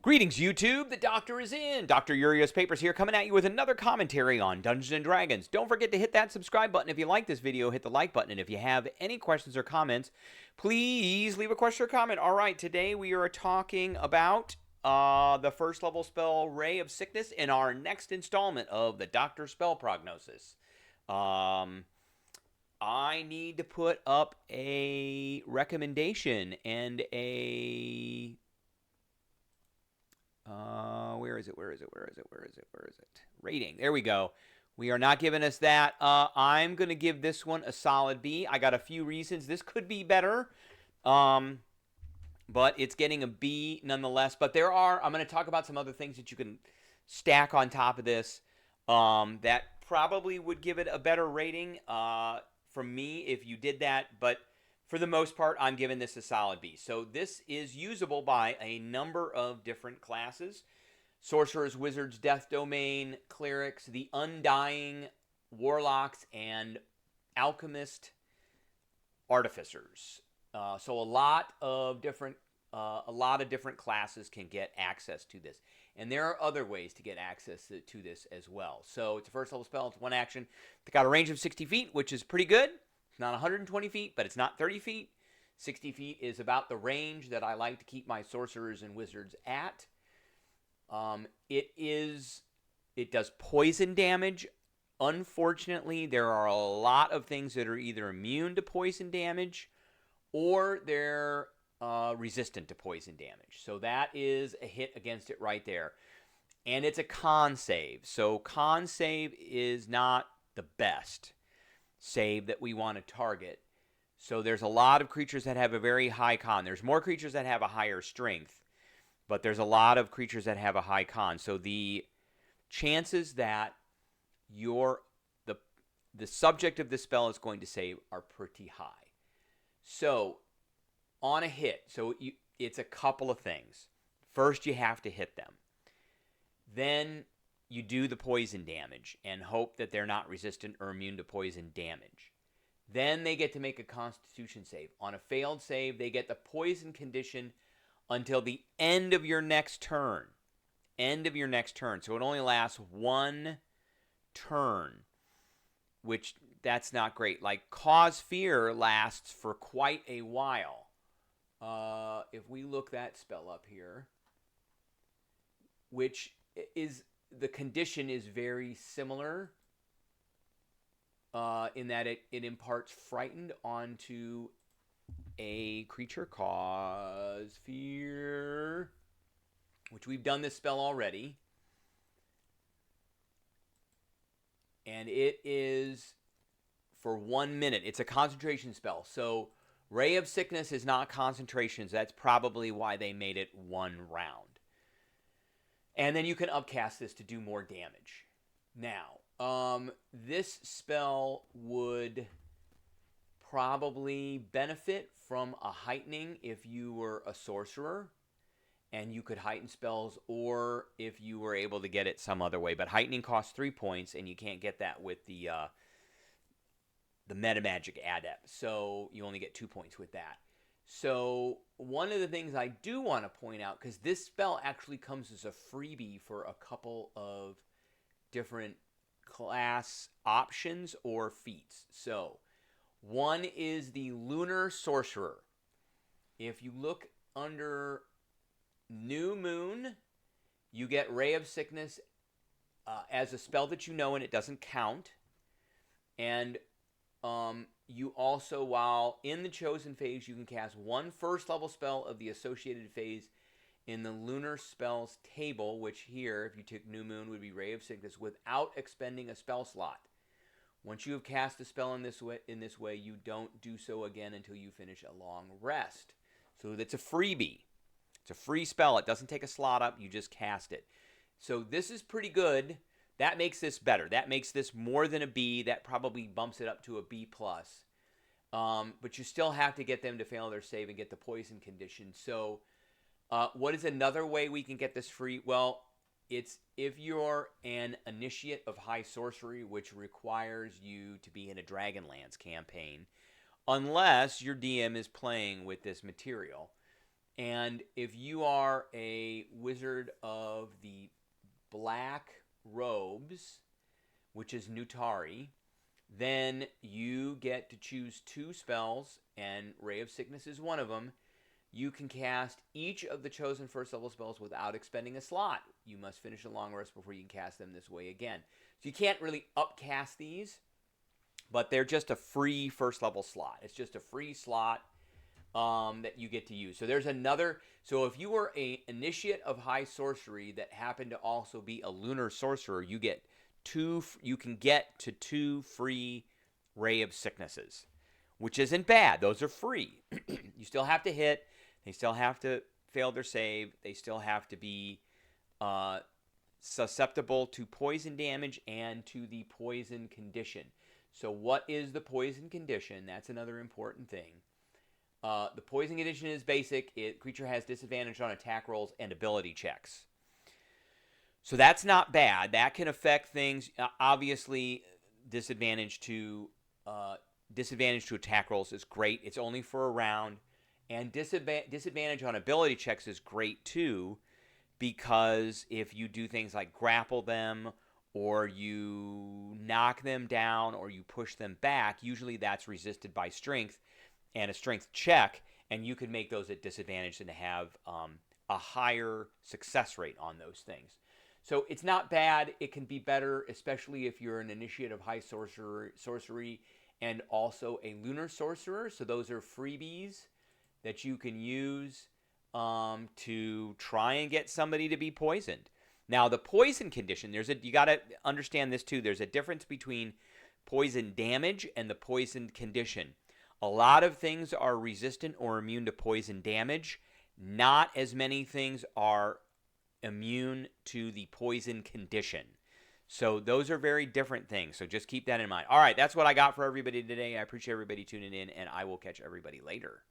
Greetings, YouTube. The Doctor is in. Dr. Urios Papers here, coming at you with another commentary on Dungeons & Dragons. Don't forget to hit that subscribe button if you like this video. Hit the like button. And if you have any questions or comments, please leave a question or comment. All right, today we are talking about the first level spell, Ray of Sickness, in our next installment of the Doctor Spell Prognosis. I need to put up a recommendation and a where is it? Rating. There we go. We are not giving us that. I'm going to give this one a solid B. I got a few reasons. This could be better, but it's getting a B nonetheless. But I'm going to talk about some other things that you can stack on top of this that probably would give it a better rating from me if you did that. But for the most part, I'm giving this a solid B. So this is usable by a number of different classes. Sorcerers, Wizards, Death Domain, Clerics, the Undying, Warlocks, and Alchemist, Artificers. So a lot of different classes can get access to this. And there are other ways to get access to this as well. So it's a first level spell. It's one action. It's got a range of 60 feet, which is pretty good. Not 120 feet, but it's not 30 feet. 60 feet is about the range that I like to keep my sorcerers and wizards at. It does poison damage. Unfortunately, there are a lot of things that are either immune to poison damage or they're resistant to poison damage. So that is a hit against it right there. And it's a con save. So con save is not the best save that we want to target. So there's a lot of creatures that have a very high con. There's more creatures that have a higher strength, but there's a lot of creatures that have a high con. So the chances that the subject of this spell is going to save are pretty high. So on a hit, it's a couple of things. First, you have to hit them. Then you do the poison damage and hope that they're not resistant or immune to poison damage. Then they get to make a Constitution save. On a failed save, they get the poison condition until the end of your next turn. End of your next turn. So it only lasts one turn, which that's not great. Like Cause Fear lasts for quite a while. If we look that spell up here, which is... the condition is very similar in that it imparts frightened onto a creature. Cause Fear, which we've done this spell already. And it is for 1 minute. It's a concentration spell. So Ray of Sickness is not concentrations. That's probably why they made it one round. And then you can upcast this to do more damage. Now, this spell would probably benefit from a heightening if you were a sorcerer and you could heighten spells, or if you were able to get it some other way. But heightening costs 3 points, and you can't get that with the Metamagic Adept. So you only get 2 points with that. So one of the things I do want to point out, because this spell actually comes as a freebie for a couple of different class options or feats. So one is the Lunar Sorcerer. If you look under New Moon, you get Ray of Sickness as a spell that you know, and it doesn't count. And you also, while in the chosen phase, you can cast one first level spell of the associated phase in the lunar spells table, which here, if you took New Moon, would be Ray of Sickness, without expending a spell slot. Once you have cast a spell in this way, you don't do so again until you finish a long rest. So that's a freebie. It's a free spell. It doesn't take a slot up. You just cast it. So this is pretty good. That makes this better. That makes this more than a B. That probably bumps it up to a B+. But you still have to get them to fail their save and get the poison condition. So what is another way we can get this free? Well, it's if you're an initiate of high sorcery, which requires you to be in a Dragonlance campaign, unless your DM is playing with this material. And if you are a wizard of the black robes, which is Nutari, then you get to choose 2 spells, and Ray of Sickness is one of them. You can cast each of the chosen first level spells without expending a slot. You must finish a long rest before you can cast them this way again. So you can't really upcast these, but they're just a free first level slot. It's just a free slot that you get to use. So there's another. So if you were an initiate of high sorcery that happened to also be a lunar sorcerer, you get 2. You can get to 2 free Ray of Sicknesses, which isn't bad. Those are free. You still have to hit. They still have to fail their save. They still have to be susceptible to poison damage and to the poison condition. So what is the poison condition? That's another important thing. The poison condition is basic. Creature has disadvantage on attack rolls and ability checks. So that's not bad. That can affect things. Obviously, disadvantage to attack rolls is great. It's only for a round. And disadvantage on ability checks is great too, because if you do things like grapple them, or you knock them down, or you push them back, usually that's resisted by strength and a strength check, and you can make those at disadvantage and have a higher success rate on those things. So it's not bad. It can be better, especially if you're an initiate of high sorcery and also a lunar sorcerer. So those are freebies that you can use to try and get somebody to be poisoned. Now, the poison condition, you got to understand this too. There's a difference between poison damage and the poison condition. A lot of things are resistant or immune to poison damage. Not as many things are immune to the poison condition. So those are very different things. So just keep that in mind. All right, that's what I got for everybody today. I appreciate everybody tuning in, and I will catch everybody later.